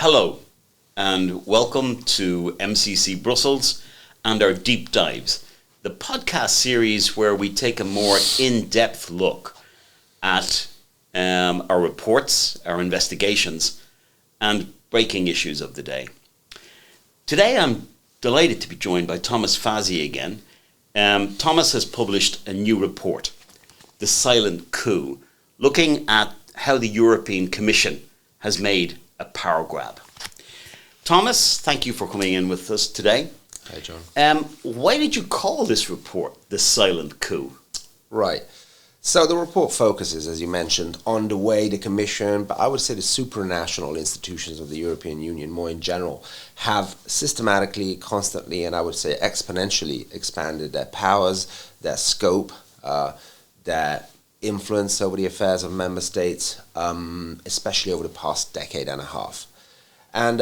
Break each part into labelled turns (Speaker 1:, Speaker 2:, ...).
Speaker 1: Hello, and welcome to MCC Brussels and our Deep Dives, the podcast series where we take a more in-depth look at our reports, our investigations, and breaking issues of the day. Today I'm delighted to be joined by Thomas Fazi again. Thomas has published a new report, The Silent Coup, looking at how the European Commission has made a power grab. Thomas, thank you for coming in with us today.
Speaker 2: Hi, John.
Speaker 1: Why did you call this report The Silent Coup?
Speaker 2: Right. So the report focuses, as you mentioned, on the way the Commission, but I would say the supranational institutions of the European Union more in general, have systematically, constantly, and I would say exponentially expanded their powers, their scope, their influence over the affairs of member states, especially over the past decade and a half. And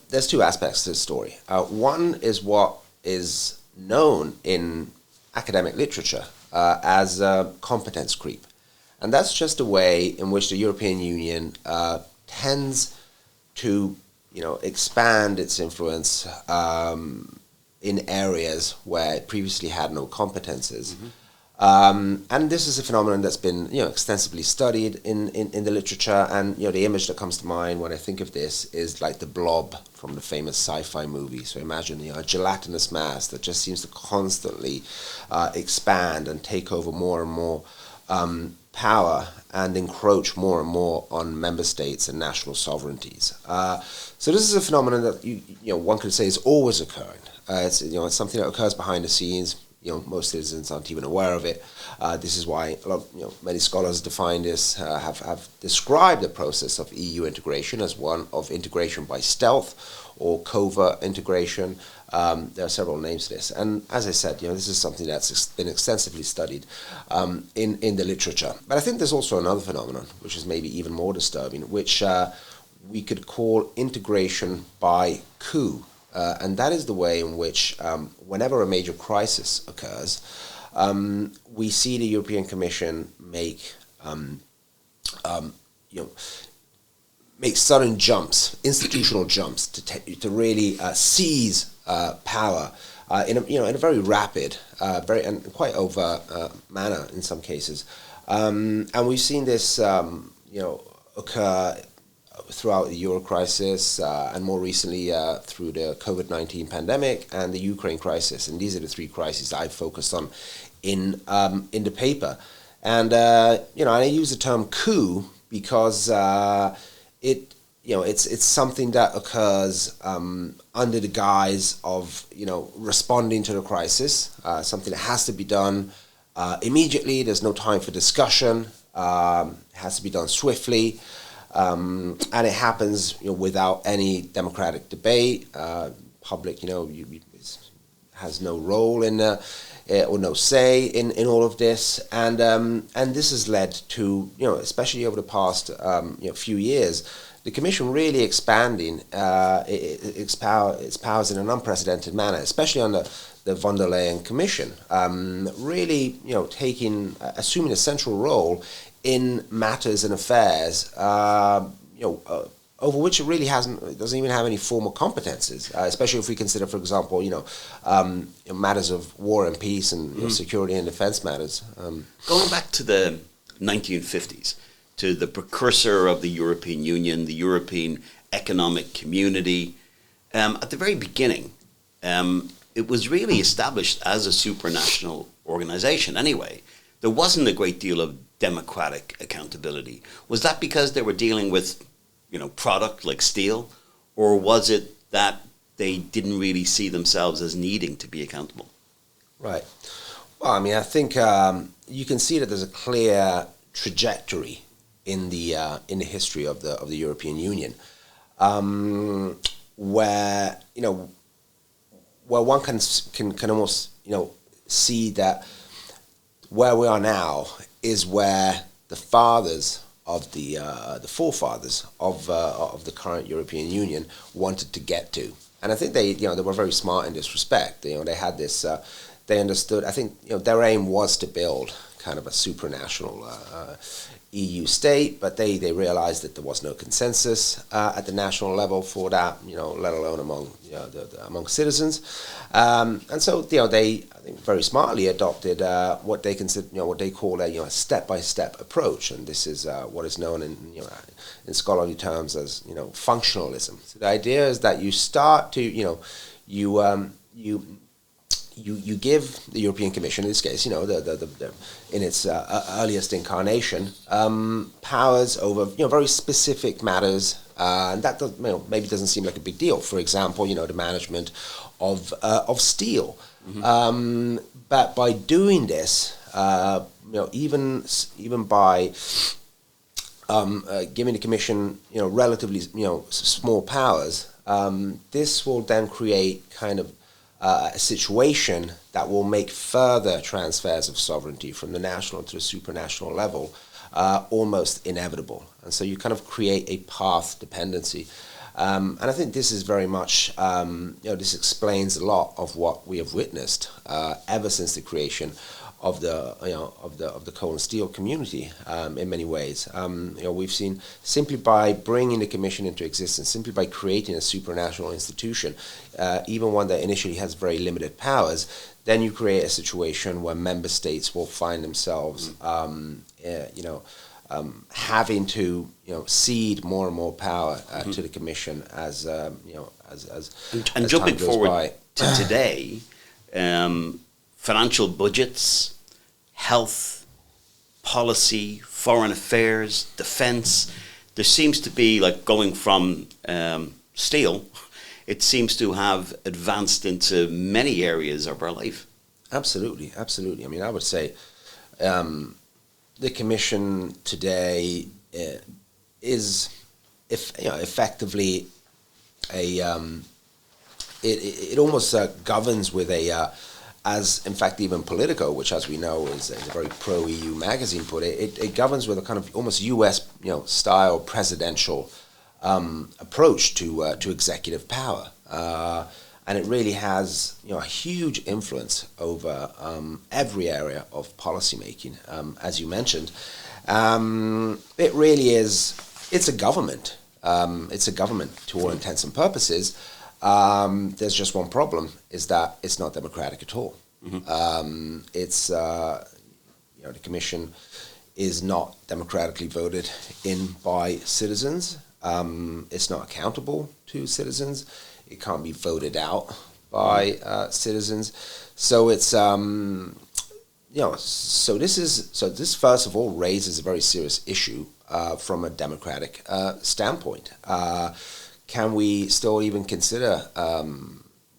Speaker 2: there's two aspects to the story. One is what is known in academic literature as competence creep. And that's just a way in which the European Union tends to, expand its influence in areas where it previously had no competences. Mm-hmm. And this is a phenomenon that's been, extensively studied in the literature. And, the image that comes to mind when I think of this is like the blob from the famous sci-fi movie. So imagine, a gelatinous mass that just seems to constantly expand and take over more and more power and encroach more and more on member states and national sovereignties. So this is a phenomenon that, one could say is always occurring. It's something that occurs behind the scenes. Most citizens aren't even aware of it. This is why many scholars define this, have described the process of EU integration as one of integration by stealth or covert integration. There are several names to this. And as I said, this is something that's been extensively studied in the literature. But I think there's also another phenomenon, which is maybe even more disturbing, which we could call integration by coup. And that is the way in which, whenever a major crisis occurs, we see the European Commission make sudden jumps, institutional jumps, to really seize power in a very rapid, and quite overt manner in some cases, and we've seen this occur throughout the Euro crisis, and more recently through the COVID-19 pandemic and the Ukraine crisis. And these are the three crises I focused on in the paper. And I use the term coup because it's something that occurs under the guise of responding to the crisis, something that has to be done immediately. There's no time for discussion. It has to be done swiftly. And it happens without any democratic debate. Public, has no role in or no say in all of this. And this has led to, especially over the past few years, the Commission really expanding its powers in an unprecedented manner, especially under the von der Leyen Commission, really assuming a central role in matters and affairs, over which it really doesn't even have any formal competences, especially if we consider, for example, matters of war and peace and security and defense matters.
Speaker 1: Going back to the 1950s, to the precursor of the European Union, the European Economic Community, at the very beginning, it was really established as a supranational organization anyway. There wasn't a great deal of democratic accountability. Was that because they were dealing with, product like steel, or was it that they didn't really see themselves as needing to be accountable?
Speaker 2: Right. Well, I think you can see that there's a clear trajectory in the history of the European Union, where one can almost see that where we are now is where the fathers of the forefathers of the current European Union wanted to get to, and I think they were very smart in this respect. They had this, they understood. I think their aim was to build kind of a supranational EU state, but they realized that there was no consensus at the national level for that, let alone among among citizens, and so they, I think, very smartly adopted what they consider, what they call a step-by-step approach, and this is what is known in scholarly terms as functionalism. So the idea is that you start to you give the European Commission, in this case, the in its earliest incarnation, powers over very specific matters, and that maybe doesn't seem like a big deal. For example, the management of steel, but by doing this, even by giving the Commission relatively small powers, this will then create kind of a situation that will make further transfers of sovereignty from the national to the supranational level almost inevitable. And so you kind of create a path dependency. And I think this is very much, this explains a lot of what we have witnessed ever since the creation of the coal and steel community in many ways. We've seen, simply by bringing the Commission into existence, simply by creating a supranational institution, even one that initially has very limited powers, then you create a situation where member states will find themselves, having to cede more and more power to the Commission as
Speaker 1: and jumping forward to today. Financial budgets, health, policy, foreign affairs, defense. There seems to be, like, going from steel, it seems to have advanced into many areas of our life.
Speaker 2: Absolutely. I mean, I would say the Commission today is, effectively it almost governs with as in fact even Politico, which as we know is a very pro-EU magazine, put it governs with a kind of almost US style presidential approach to executive power, and it really has a huge influence over every area of policymaking. As you mentioned, it really is. It's a government. It's a government to all intents and purposes. There's just one problem: is that it's not democratic at all. It's the Commission is not democratically voted in by citizens. It's not accountable to citizens. It can't be voted out by citizens. So it's so this first of all raises a very serious issue from a democratic standpoint. Can we still even consider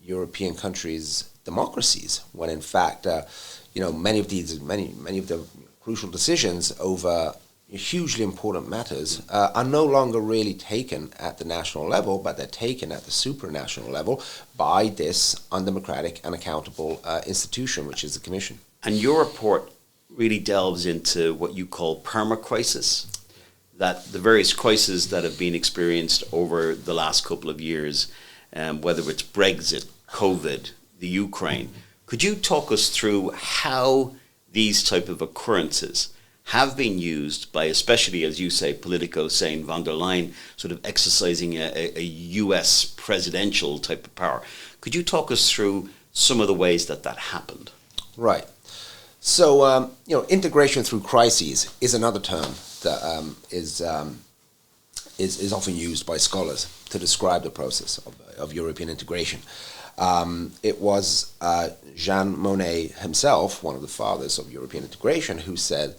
Speaker 2: European countries democracies when, in fact, many of the crucial decisions over hugely important matters are no longer really taken at the national level, but they're taken at the supranational level by this undemocratic and accountable institution, which is the Commission.
Speaker 1: And your report really delves into what you call perma-crisis, that the various crises that have been experienced over the last couple of years, whether it's Brexit, COVID, the Ukraine. Could you talk us through how these type of occurrences have been used by, especially, as you say, Politico, saying von der Leyen sort of exercising a US presidential type of power? Could you talk us through some of the ways that happened?
Speaker 2: Right. So, integration through crises is another term that is often used by scholars to describe the process of European integration. It was Jean Monnet himself, one of the fathers of European integration, who said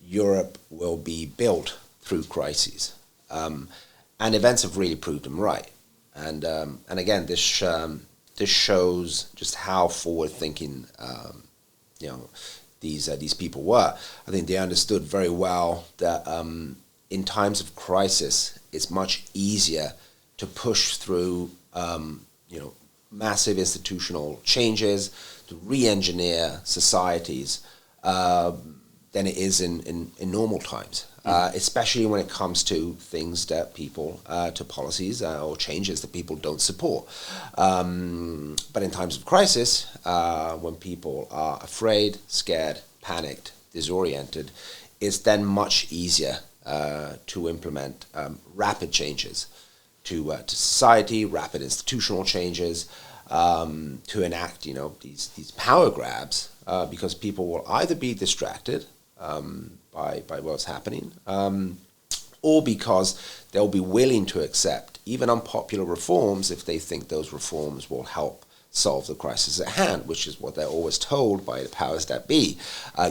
Speaker 2: Europe will be built through crises, and events have really proved him right. And again, this shows just how forward-thinking these people were. I think they understood very well that in times of crisis, it's much easier to push through massive institutional changes, to re-engineer societies than it is in normal times, especially when it comes to things that people, to policies or changes that people don't support. But in times of crisis, when people are afraid, scared, panicked, disoriented, it's then much easier to implement rapid changes to society, rapid institutional changes, to enact, these power grabs, because people will either be distracted by what's happening, or because they'll be willing to accept even unpopular reforms if they think those reforms will help solve the crisis at hand, which is what they're always told by the powers that be.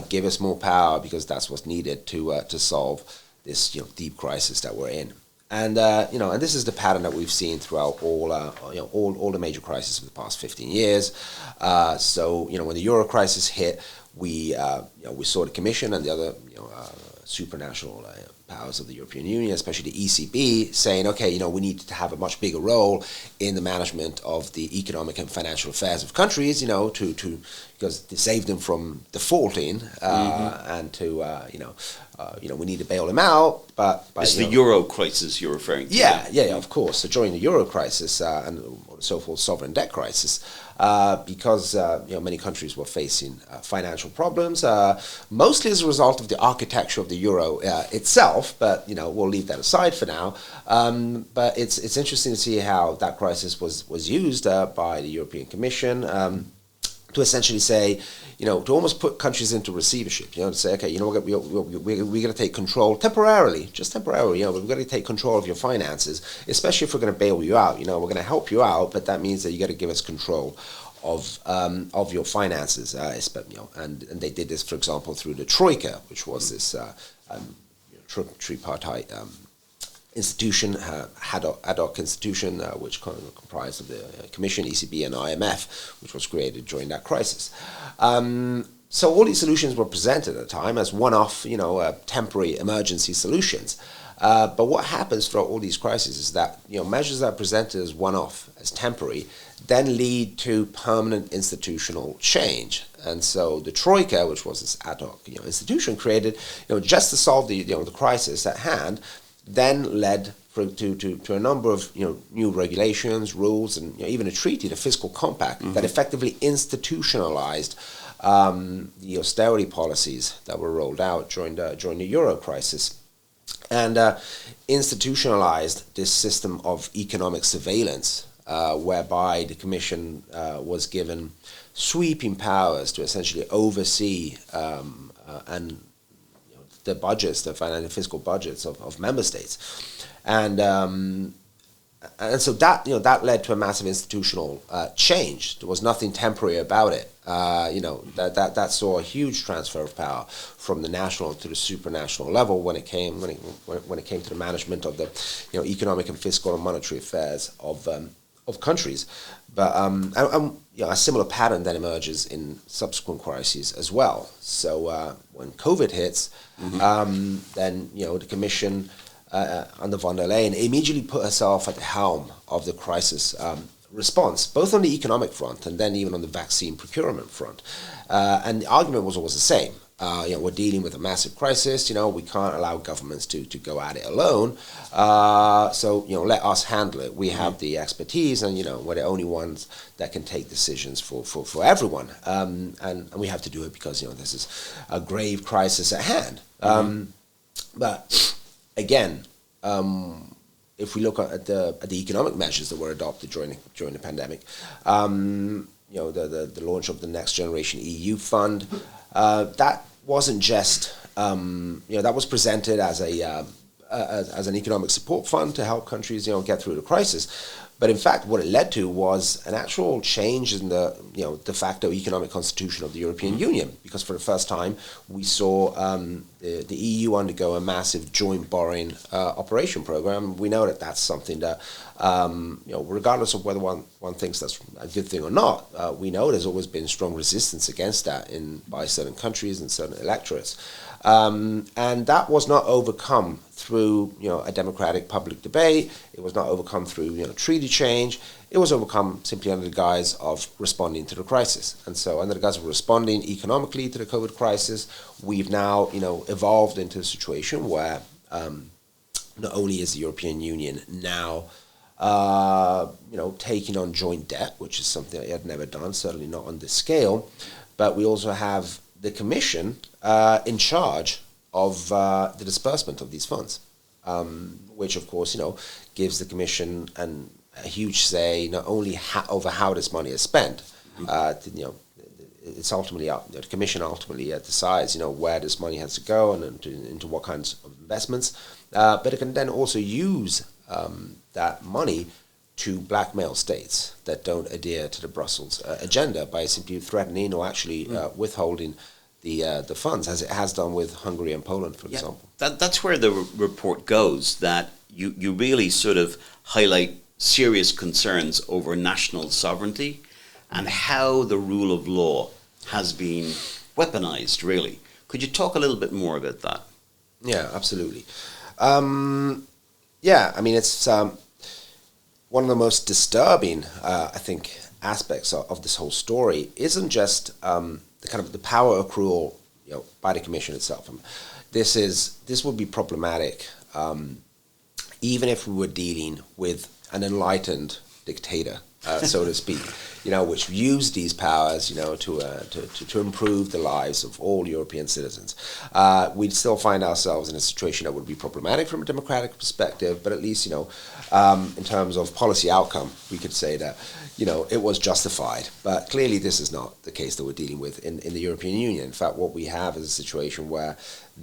Speaker 2: Give us more power because that's what's needed to solve this deep crisis that we're in. And and this is the pattern that we've seen throughout all the major crises of the past 15 years. So when the euro crisis hit, we saw the Commission and the other supranational powers of the European Union, especially the ECB, saying, okay, we need to have a much bigger role in the management of the economic and financial affairs of countries, because to save them from defaulting, and to we need to bail them out. But
Speaker 1: it's the euro crisis you're referring to.
Speaker 2: Yeah, of course. So during the euro crisis and the so-called sovereign debt crisis, because many countries were facing financial problems, mostly as a result of the architecture of the euro itself. But we'll leave that aside for now. But it's interesting to see how that crisis was used by the European Commission to essentially say, to almost put countries into receivership. To say, okay, we're going to take control temporarily, just temporarily. We're going to take control of your finances, especially if we're going to bail you out. We're going to help you out, but that means that you got to give us control of your finances. And they did this, for example, through the Troika, which was this tripartite institution, ad hoc institution, which comprised of the Commission, ECB, and IMF, which was created during that crisis. So all these solutions were presented at the time as one-off, temporary emergency solutions. But what happens throughout all these crises is that measures that are presented as one-off, as temporary, then lead to permanent institutional change. And so the Troika, which was this ad hoc institution created, just to solve the crisis at hand, then led to a number of new regulations, rules, and even a treaty, the fiscal compact, that effectively institutionalized the austerity policies that were rolled out during the euro crisis, and institutionalized this system of economic surveillance, whereby the Commission was given sweeping powers to essentially oversee and the budgets, the financial fiscal budgets of member states, and so that led to a massive institutional change. There was nothing temporary about it. That saw a huge transfer of power from the national to the supranational level when it came to the management of the economic and fiscal and monetary affairs of countries. But a similar pattern then emerges in subsequent crises as well. So when COVID hits, then the Commission under von der Leyen immediately put herself at the helm of the crisis response, both on the economic front and then even on the vaccine procurement front. And the argument was always the same. We're dealing with a massive crisis. We can't allow governments to go at it alone. So let us handle it. We have the expertise, and we're the only ones that can take decisions for everyone. And we have to do it because this is a grave crisis at hand. But again, if we look at the economic measures that were adopted during the pandemic, the launch of the Next Generation EU Fund. That wasn't just that was presented as an economic support fund to help countries get through the crisis, but in fact what it led to was an actual change in the de facto economic constitution of the European Union, because for the first time we saw the EU undergo a massive joint borrowing operation program. We know that that's something that regardless of whether one thinks that's a good thing or not, we know there's always been strong resistance against that by certain countries and certain electorates. And that was not overcome through a democratic public debate. It was not overcome through treaty change. It was overcome simply under the guise of responding to the crisis. And so under the guise of responding economically to the COVID crisis, we've now evolved into a situation where not only is the European Union now taking on joint debt, which is something it had never done, certainly not on this scale, but we also have the Commission in charge of the disbursement of these funds, which of course gives the Commission a huge say not only over how this money is spent. It's ultimately up. The Commission ultimately decides where this money has to go and into what kinds of investments, but it can then also use that money to blackmail states that don't adhere to the Brussels agenda by simply threatening or actually withholding the funds, as it has done with Hungary and Poland, for example.
Speaker 1: That's where the report goes, that you really sort of highlight serious concerns over national sovereignty and how the rule of law has been weaponized, really. Could you talk a little bit more about that?
Speaker 2: Yeah, absolutely. It's one of the most disturbing, I think, aspects of this whole story isn't just the power accrual, by the Commission itself. This would be problematic, even if we were dealing with an enlightened dictator, so to speak, which used these powers, to improve the lives of all European citizens. We'd still find ourselves in a situation that would be problematic from a democratic perspective, but at least, in terms of policy outcome, we could say that, it was justified. But clearly this is not the case that we're dealing with in the European Union. In fact, what we have is a situation where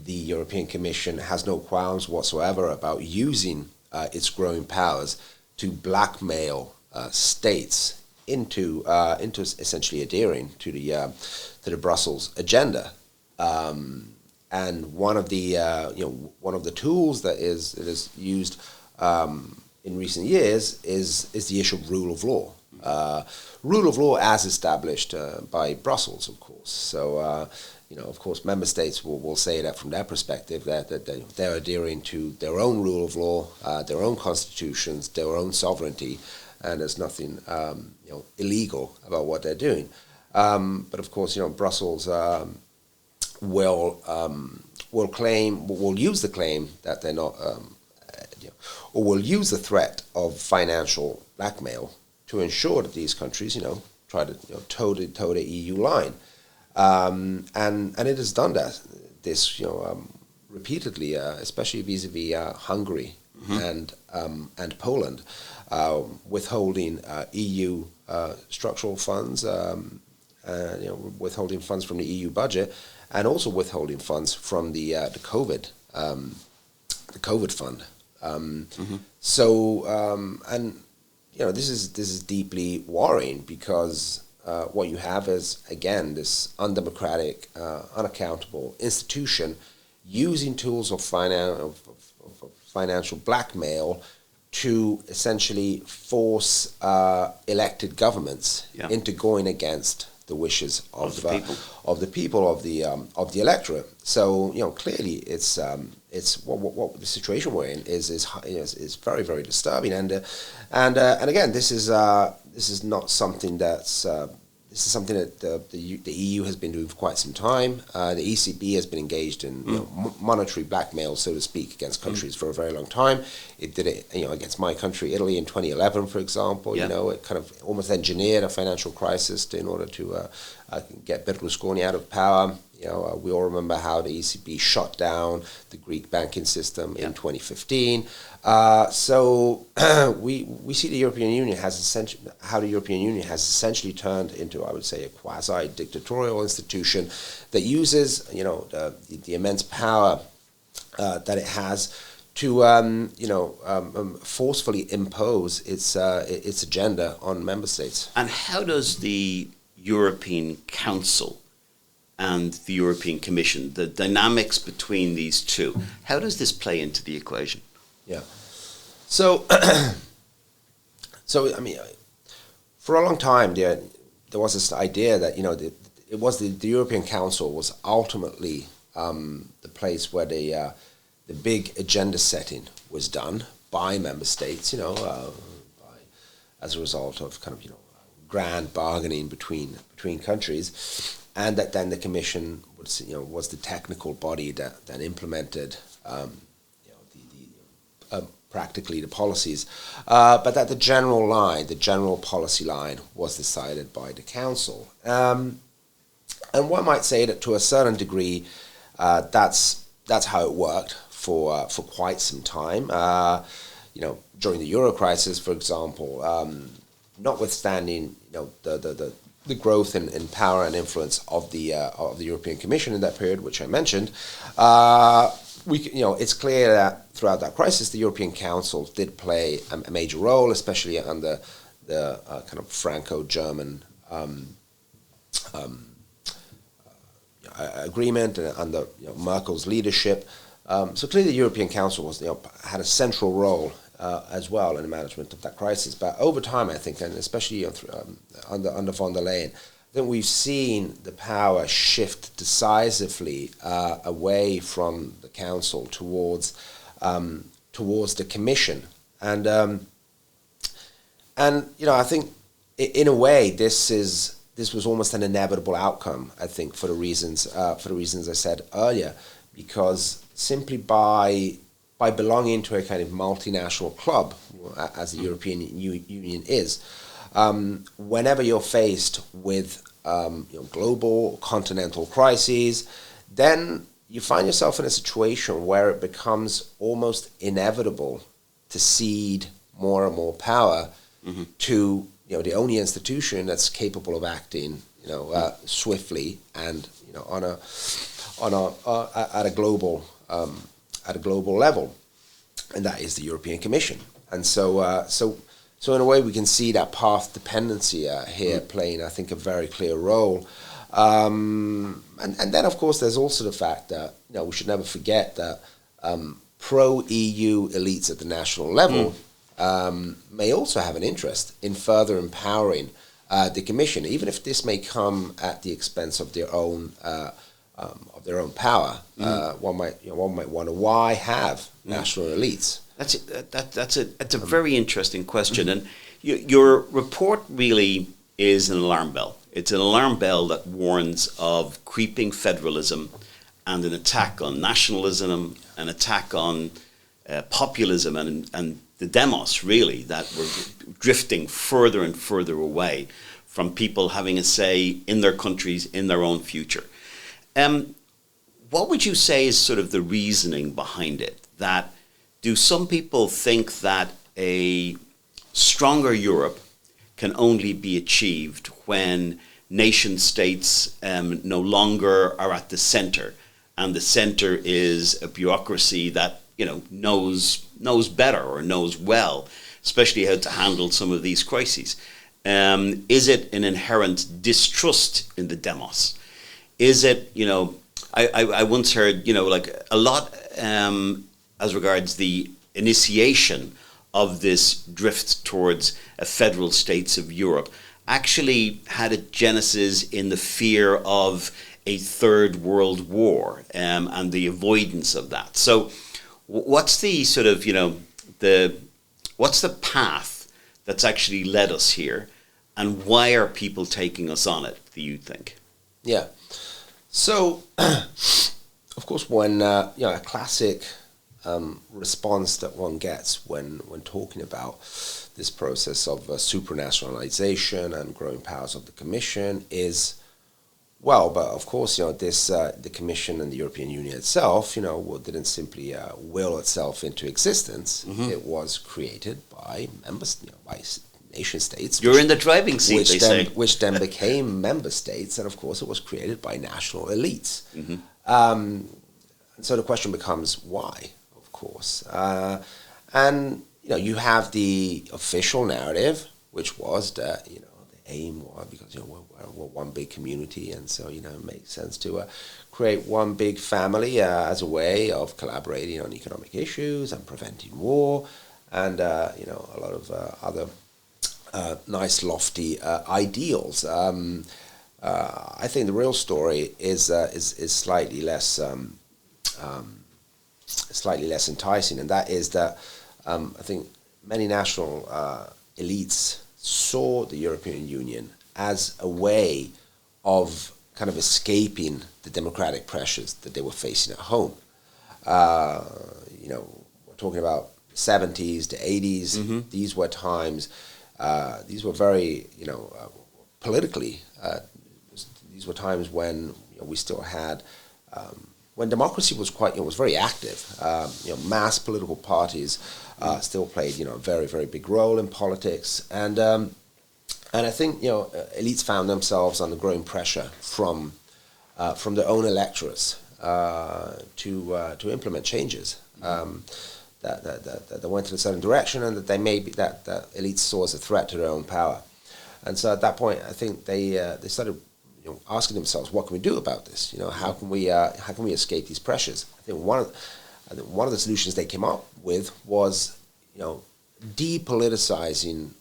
Speaker 2: the European Commission has no qualms whatsoever about using its growing powers to blackmail states into essentially adhering to the Brussels agenda, and one of the tools that is used in recent years is the issue of rule of law. Rule of law as established by Brussels, of course. So of course, member states will say that from their perspective that they're adhering to their own rule of law, their own constitutions, their own sovereignty, and there's nothing illegal about what they're doing. But of course, Brussels will use the claim that they're not, or will use the threat of financial blackmail to ensure that these countries, try to toe the EU line. And it has done this repeatedly, especially vis-a-vis Hungary and Poland, withholding EU structural funds, withholding funds from the EU budget, and also withholding funds from the COVID fund. This is deeply worrying because what you have is, again, this undemocratic, unaccountable institution using tools of financial blackmail to essentially force elected governments into going against the wishes of the people of the electorate. So clearly it's what the situation we're in is very, very disturbing, and again this is not something that's this is something that the EU has been doing for quite some time. The ECB has been engaged in monetary blackmail, so to speak, against countries for a very long time. It did it, against my country, Italy, in 2011, for example. It kind of almost engineered a financial crisis in order to get Berlusconi out of power. We all remember how the ECB shut down the Greek banking system in 2015. So we see the European Union has essentially turned into, I would say, a quasi-dictatorial institution that uses, the immense power that it has to, forcefully impose its agenda on member states.
Speaker 1: And how does the European Council and the European Commission, the dynamics between these two, how does this play into the equation?
Speaker 2: Yeah. So, for a long time there was this idea that the European Council was ultimately the place where the big agenda setting was done by member states, as a result of grand bargaining between countries. And that then the Commission was the technical body that then implemented practically the policies, but that the general policy line was decided by the Council. And one might say that to a certain degree, that's how it worked for quite some time. During the Euro crisis, for example, notwithstanding the growth in power and influence of the European Commission in that period, which I mentioned, it's clear that throughout that crisis, the European Council did play a major role, especially under the kind of Franco-German agreement and under Merkel's leadership. So clearly, the European Council had a central role as well in the management of that crisis. But over time, I think, and especially under von der Leyen, then we've seen the power shift decisively away from the Council towards the Commission, and I think in a way this was almost an inevitable outcome. I think for the reasons I said earlier, because simply by belonging to a kind of multinational club, as the European Union is, whenever you're faced with global continental crises, then you find yourself in a situation where it becomes almost inevitable to cede more and more power to the only institution that's capable of acting swiftly and at a global level, and that is the European Commission. And so in a way, we can see that path dependency here playing, I think, a very clear role. And then, of course, there's also the fact that we should never forget that pro-EU elites at the national level may also have an interest in further empowering the Commission, even if this may come at the expense of their own power. One might wonder, why have national elites?
Speaker 1: That's a very interesting question, and your report really is an alarm bell. It's an alarm bell that warns of creeping federalism and an attack on nationalism, an attack on populism, and the demos, really, that we're drifting further and further away from people having a say in their countries, in their own future. What would you say is sort of the reasoning behind it? That do some people think that a stronger Europe can only be achieved when nation states no longer are at the center, and the center is a bureaucracy that knows better or knows well, especially how to handle some of these crises? Is it an inherent distrust in the demos? Is it, I once heard, like a lot as regards the initiation of this drift towards a federal states of Europe actually had a genesis in the fear of a third world war and the avoidance of that. So what's the sort of, what's the path that's actually led us here, and why are people taking us on it, do you think?
Speaker 2: Yeah. So, of course, when a classic response that one gets when talking about this process of supranationalization and growing powers of the Commission is, well, but of course, the Commission and the European Union itself, didn't simply will itself into existence. It was created by by nation states.
Speaker 1: You're in the driving seat, they say.
Speaker 2: Which then became member states, and of course it was created by national elites. So the question becomes, why, of course? And you have the official narrative, which was that, the aim was, because, we're one big community, and so, it makes sense to create one big family as a way of collaborating on economic issues and preventing war, and, a lot of other nice, lofty ideals. I think the real story is slightly less enticing, and that is that I think many national elites saw the European Union as a way of kind of escaping the democratic pressures that they were facing at home. We're talking about the 70s, the 80s. These were times. These were very, politically. these were times when we still had when democracy was quite was very active. Mass political parties still played a very, very big role in politics, and I think elites found themselves under growing pressure from their own electorates to implement changes that went in a certain direction, and that that elites saw as a threat to their own power. And so at that point, I think they started asking themselves, what can we do about this? How can we escape these pressures? I think one of the solutions they came up with was depoliticizing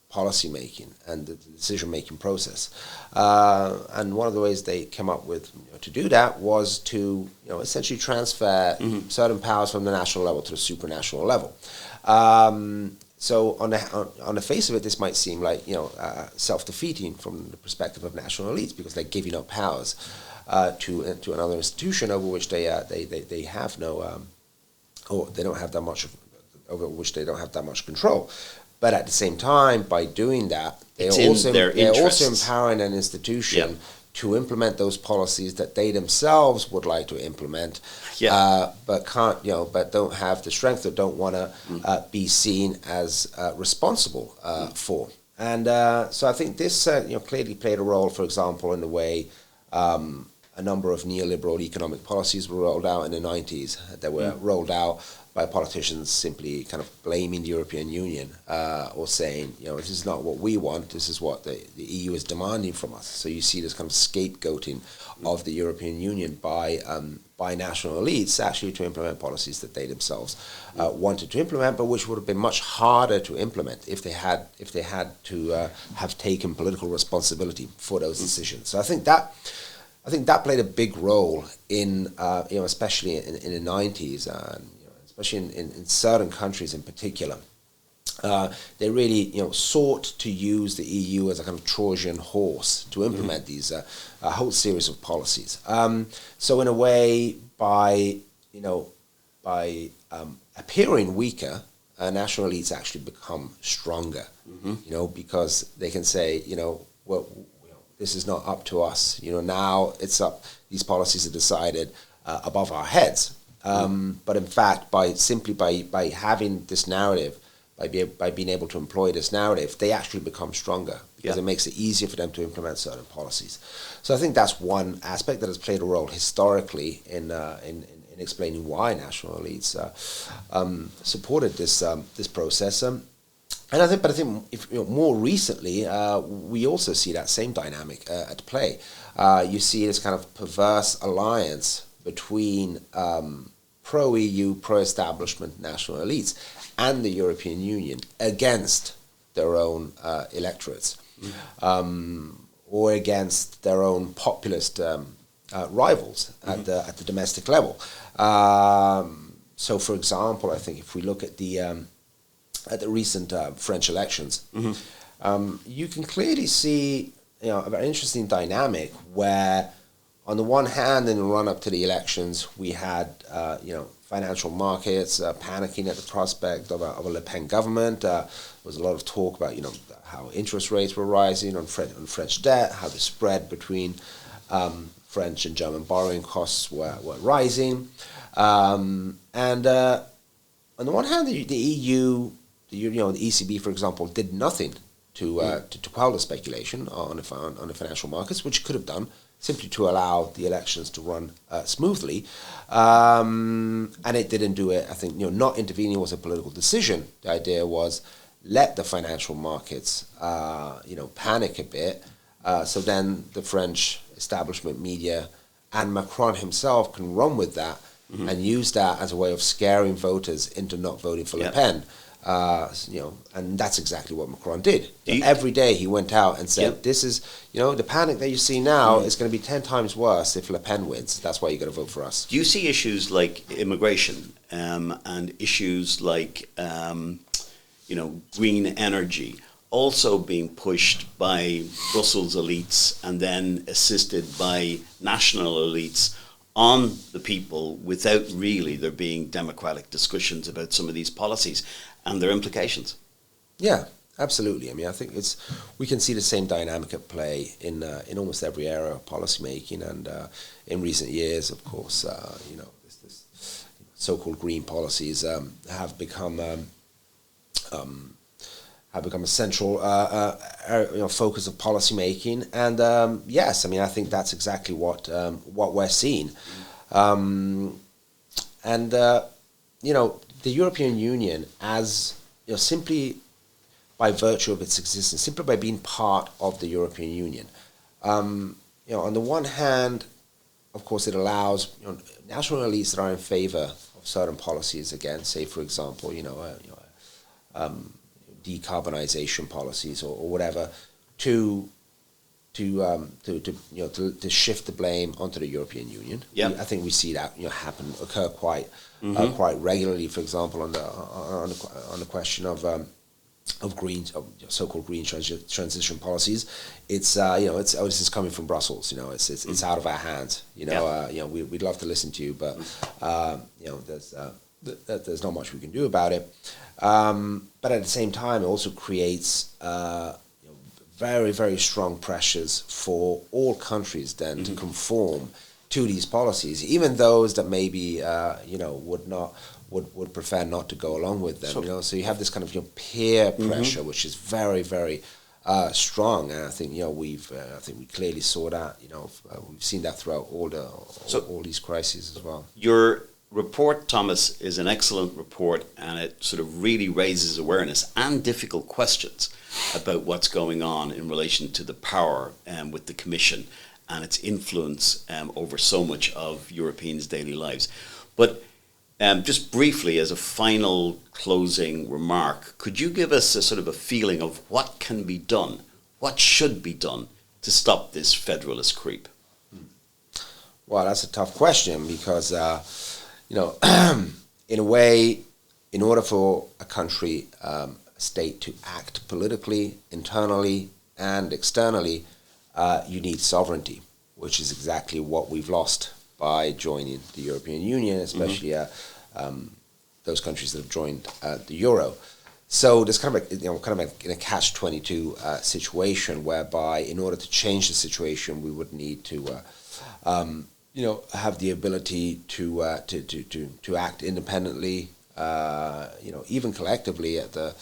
Speaker 2: policy making and the decision making process. And one of the ways they came up with to do that was to essentially transfer certain powers from the national level to the supranational level. So on the face of it, this might seem like self-defeating from the perspective of national elites, because they're giving up powers to another institution over which they have no or they don't have that much over which they don't have that much control. But at the same time, by doing that, they're also empowering an institution to implement those policies that they themselves would like to implement, but can't, but don't have the strength or don't want to be seen as responsible for. And so I think this clearly played a role, for example, in the way a number of neoliberal economic policies were rolled out in the 90s. That were rolled out by politicians simply kind of blaming the European Union or saying, this is not what we want, this is what the EU is demanding from us. So you see this kind of scapegoating of the European Union by national elites actually to implement policies that they themselves wanted to implement, but which would have been much harder to implement if they had to have taken political responsibility for those decisions. So I think that played a big role in especially in the 90s. Especially in certain countries in particular, they really sought to use the EU as a kind of Trojan horse to implement these a whole series of policies. So in a way, by appearing weaker, national elites actually become stronger. Because they can say, well, this is not up to us. Now it's up. These policies are decided above our heads. But in fact, by having this narrative, by being able to employ this narrative, they actually become stronger because it makes it easier for them to implement certain policies. So I think that's one aspect that has played a role historically in explaining why national elites supported this process. And I think if more recently, we also see that same dynamic at play. You see this kind of perverse alliance between pro-EU, pro-establishment national elites and the European Union against their own electorates, or against their own populist rivals at the domestic level. So, for example, I think if we look at the recent French elections, you can clearly see a very interesting dynamic where, on the one hand, in the run-up to the elections, we had financial markets panicking at the prospect of a Le Pen government. There was a lot of talk about how interest rates were rising on French debt, how the spread between French and German borrowing costs were rising, and on the one hand, the EU, the ECB, for example, did nothing to quell the speculation on the financial markets, which could have done, simply to allow the elections to run smoothly. And it didn't do it. I think not intervening was a political decision. The idea was let the financial markets panic a bit, so then the French establishment media and Macron himself can run with that and use that as a way of scaring voters into not voting for Le Pen. And that's exactly what Macron did. Every day he went out and said, this is, the panic that you see now is going to be 10 times worse if Le Pen wins. That's why you got to vote for us.
Speaker 1: Do you see issues like immigration and issues like, green energy also being pushed by Brussels elites and then assisted by national elites on the people without really there being democratic discussions about some of these policies and their implications?
Speaker 2: Yeah, Absolutely. I mean, I think we can see the same dynamic at play in almost every area of policymaking, and in recent years, of course, this so-called green policies have become a central focus of policymaking. And yes, I mean, I think that's exactly what we're seeing. The European Union, as simply by virtue of its existence, simply by being part of the European Union, on the one hand, of course, it allows national elites that are in favour of certain policies, again, say for example, decarbonisation policies or whatever, to shift the blame onto the European Union.
Speaker 1: Yeah.
Speaker 2: I think we see that occur quite regularly. For example, on the question of so-called green transition policies, it's this is coming from Brussels. It's out of our hands. We'd love to listen to you, but there's not much we can do about it. But at the same time, it also creates very, very strong pressures for all countries then to conform to these policies, even those that maybe would prefer not to go along with them. So you have this kind of peer pressure, which is very, very strong, and I think we clearly saw that. We've seen that throughout all these crises as well.
Speaker 1: Your report, Thomas, is an excellent report, and it sort of really raises awareness and difficult questions about what's going on in relation to the power with the Commission and its influence over so much of Europeans' daily lives. But just briefly, as a final closing remark, could you give us a sort of a feeling of what can be done, what should be done to stop this federalist creep?
Speaker 2: Well, that's a tough question because, in a way, in order for a country, a state to act politically, internally, and externally, you need sovereignty, which is exactly what we've lost by joining the European Union, especially those countries that have joined the euro. So there's kind of a catch-22 situation whereby, in order to change the situation, we would need to have the ability to act independently, even collectively at a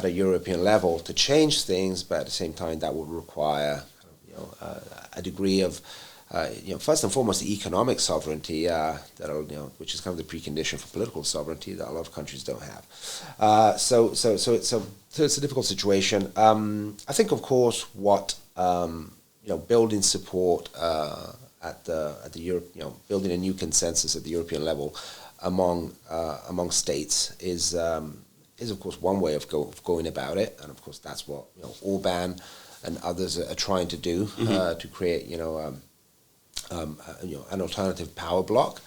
Speaker 2: European level to change things, but at the same time that would require a degree of first and foremost the economic sovereignty which is kind of the precondition for political sovereignty that a lot of countries don't have. So it's a difficult situation. I think, of course, what building support at the Europe, building a new consensus at the European level among states is of course one way of going about it, and of course that's what Orban and others are trying to do to create an alternative power bloc.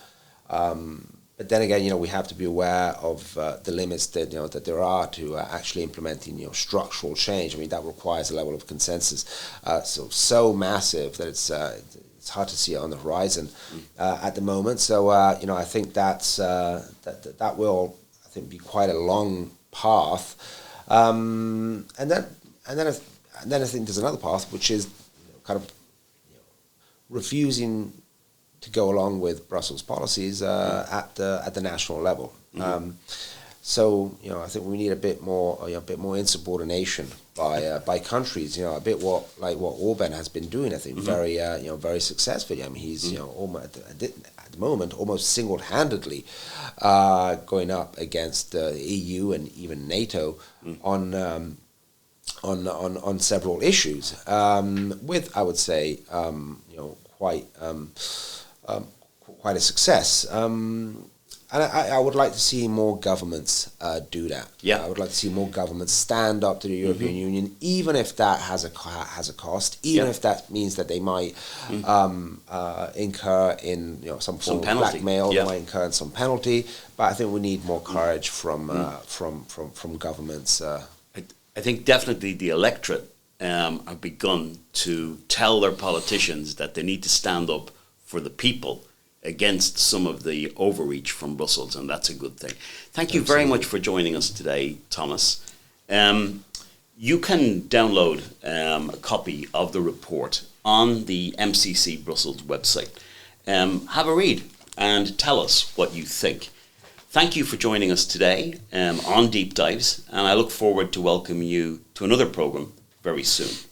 Speaker 2: But then again, we have to be aware of the limits that that there are to actually implementing structural change. I mean, that requires a level of consensus so massive that it's hard to see it on the horizon at the moment. So I think that will be quite a long path. And then I think there's another path, which is kind of refusing to go along with Brussels policies at the national level. So I think we need a bit more insubordination by countries. A bit like what Orban has been doing. I think very successfully. I mean, he's almost at the moment almost single-handedly going up against the EU and even NATO on several issues, with, I would say, quite a success. And I would like to see more governments do that. Yeah, I would like to see more governments stand up to the European Union, even if that has a cost, even if that means that they might incur in some form of blackmail, they might incur in some penalty. But I think we need more courage from governments.
Speaker 1: I think definitely the electorate have begun to tell their politicians that they need to stand up for the people against some of the overreach from Brussels, and that's a good thing. Thank you very much for joining us today, Thomas. You can download a copy of the report on the MCC Brussels website. Have a read and tell us what you think. Thank you for joining us today on Deep Dives, and I look forward to welcoming you to another programme very soon.